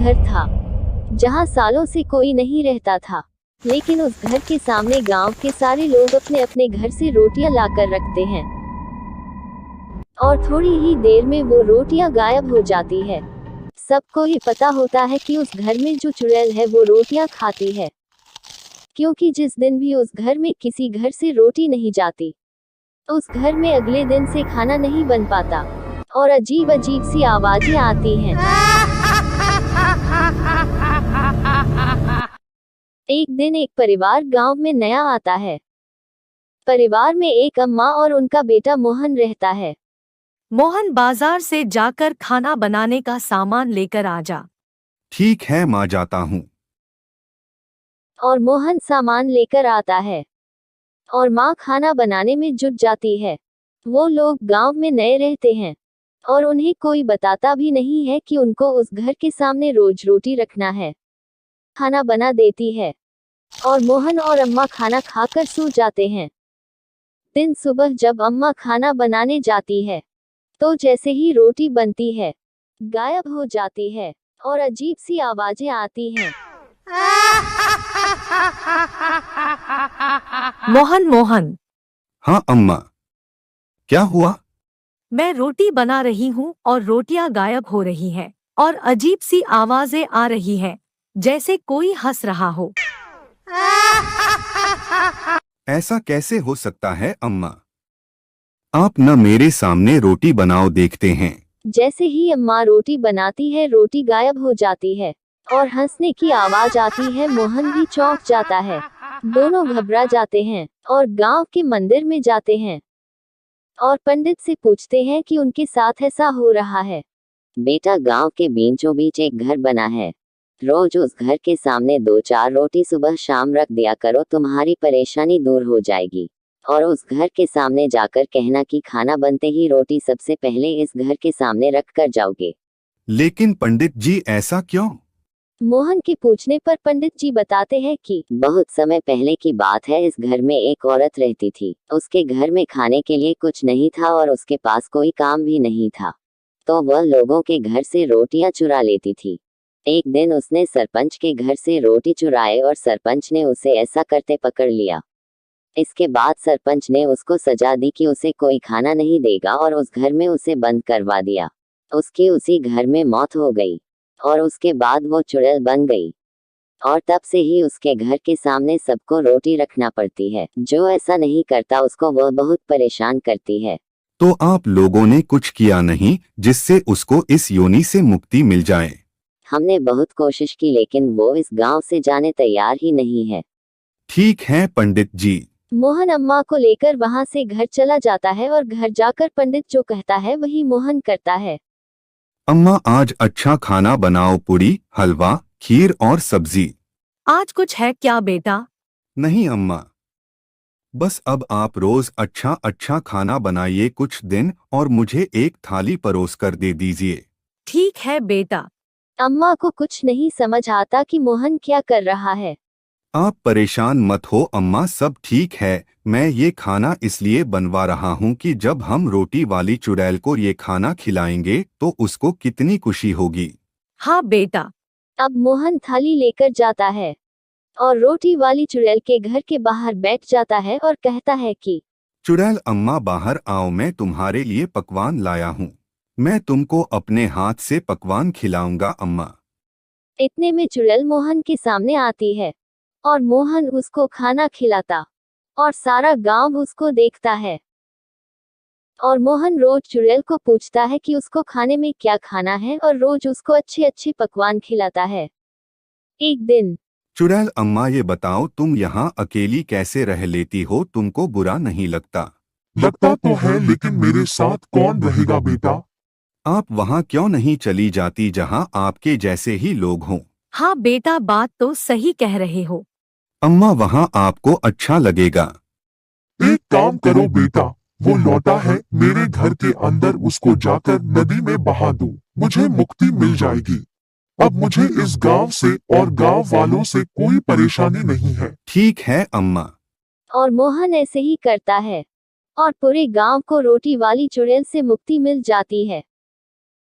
घर था जहाँ सालों से कोई नहीं रहता था, लेकिन उस घर के सामने गांव के सारे लोग अपने अपने घर से रोटियां लाकर रखते हैं और थोड़ी ही देर में वो रोटियां गायब हो जाती है। सबको ही पता होता है कि उस घर में जो चुड़ैल है वो रोटियां खाती है, क्योंकि जिस दिन भी उस घर में किसी घर से रोटी नहीं जाती, उस घर में अगले दिन से खाना नहीं बन पाता और अजीब अजीब सी आवाजें आती हैं। एक दिन एक परिवार गांव में नया आता है। परिवार में एक अम्मा और उनका बेटा मोहन रहता है। मोहन बाजार से जाकर खाना बनाने का सामान लेकर आ जा। ठीक है माँ, जाता हूँ। और मोहन सामान लेकर आता है और माँ खाना बनाने में जुट जाती है। वो लोग गांव में नए रहते हैं और उन्हें कोई बताता भी नहीं है कि उनको उस घर के सामने रोज रोटी रखना है। खाना बना देती है और मोहन और अम्मा खाना खाकर सो जाते हैं। दिन सुबह जब अम्मा खाना बनाने जाती है तो जैसे ही रोटी बनती है, गायब हो जाती है और अजीब सी आवाजें आती हैं। मोहन, हाँ अम्मा, क्या हुआ? मैं रोटी बना रही हूँ और रोटियां गायब हो रही हैं और अजीब सी आवाजें आ रही हैं, जैसे कोई हंस रहा हो। ऐसा कैसे हो सकता है अम्मा? आप न मेरे सामने रोटी बनाओ, देखते हैं। जैसे ही अम्मा रोटी बनाती है, रोटी गायब हो जाती है और हंसने की आवाज आती है। मोहन भी चौंक जाता है। दोनों घबरा जाते हैं और गांव के मंदिर में जाते हैं और पंडित से पूछते हैं कि उनके साथ ऐसा हो रहा है। बेटा, गांव के बीचों बीच एक घर बना है। रोज उस घर के सामने 2-4 रोटी सुबह शाम रख दिया करो, तुम्हारी परेशानी दूर हो जाएगी। और उस घर के सामने जाकर कहना कि खाना बनते ही रोटी सबसे पहले इस घर के सामने रख कर जाओगे। लेकिन पंडित जी, ऐसा क्यों? मोहन के पूछने पर पंडित जी बताते हैं कि बहुत समय पहले की बात है। इस घर में एक औरत रहती थी। उसके घर में खाने के लिए कुछ नहीं था और उसके पास कोई काम भी नहीं था, तो वह लोगों के घर से रोटियां चुरा लेती थी। एक दिन उसने सरपंच के घर से रोटी चुराए और सरपंच ने उसे ऐसा करते पकड़ लिया। इसके बाद सरपंच ने उसको सजा दी कि उसे कोई खाना नहीं देगा और उस घर में उसे बंद करवा दिया। उसकी उसी घर में मौत हो गई और उसके बाद वो चुड़ैल बन गई और तब से ही उसके घर के सामने सबको रोटी रखना पड़ती है। जो ऐसा नहीं करता उसको वह बहुत परेशान करती है। तो आप लोगों ने कुछ किया नहीं जिससे उसको इस योनि से मुक्ति मिल जाए? हमने बहुत कोशिश की, लेकिन वो इस गांव से जाने तैयार ही नहीं है। ठीक है पंडित जी। मोहन अम्मा को लेकर वहां से घर चला जाता है और घर जाकर पंडित जो कहता है वही मोहन करता है। अम्मा, आज अच्छा खाना बनाओ, पूड़ी, हलवा, खीर और सब्जी। आज कुछ है क्या बेटा? नहीं अम्मा, बस अब आप रोज अच्छा अच्छा खाना बनाइए कुछ दिन और मुझे एक थाली परोस कर दे दीजिए। ठीक है बेटा। अम्मा को कुछ नहीं समझ आता कि मोहन क्या कर रहा है। आप परेशान मत हो अम्मा, सब ठीक है। मैं ये खाना इसलिए बनवा रहा हूँ कि जब हम रोटी वाली चुड़ैल को ये खाना खिलाएंगे तो उसको कितनी खुशी होगी। हाँ बेटा। अब मोहन थाली लेकर जाता है और रोटी वाली चुड़ैल के घर के बाहर बैठ जाता है और कहता है कि चुड़ैल अम्मा बाहर आओ, मैं तुम्हारे लिए पकवान लाया हूँ। मैं तुमको अपने हाथ से पकवान खिलाऊंगा अम्मा। इतने में चुड़ैल मोहन के सामने आती है और मोहन उसको खाना खिलाता और सारा गांव उसको देखता है। और मोहन रोज चुड़ैल को पूछता है कि उसको खाने में क्या खाना है और रोज उसको अच्छे अच्छे पकवान खिलाता है। एक दिन चुड़ैल अम्मा, ये बताओ तुम यहाँ अकेली कैसे रह लेती हो? तुमको बुरा नहीं लगता? लगता तो है, लेकिन मेरे साथ कौन रहेगा बेटा? आप वहाँ क्यों नहीं चली जाती जहाँ आपके जैसे ही लोग हों? हाँ बेटा, बात तो सही कह रहे हो। अम्मा, वहाँ आपको अच्छा लगेगा। एक काम करो बेटा, वो लौटा है मेरे घर के अंदर, उसको जाकर नदी में बहा दो, मुझे मुक्ति मिल जाएगी। अब मुझे इस गांव से और गांव वालों से कोई परेशानी नहीं है। ठीक है अम्मा। और मोहन ऐसे ही करता है और पूरे गांव को रोटी वाली चुड़ैल से मुक्ति मिल जाती है।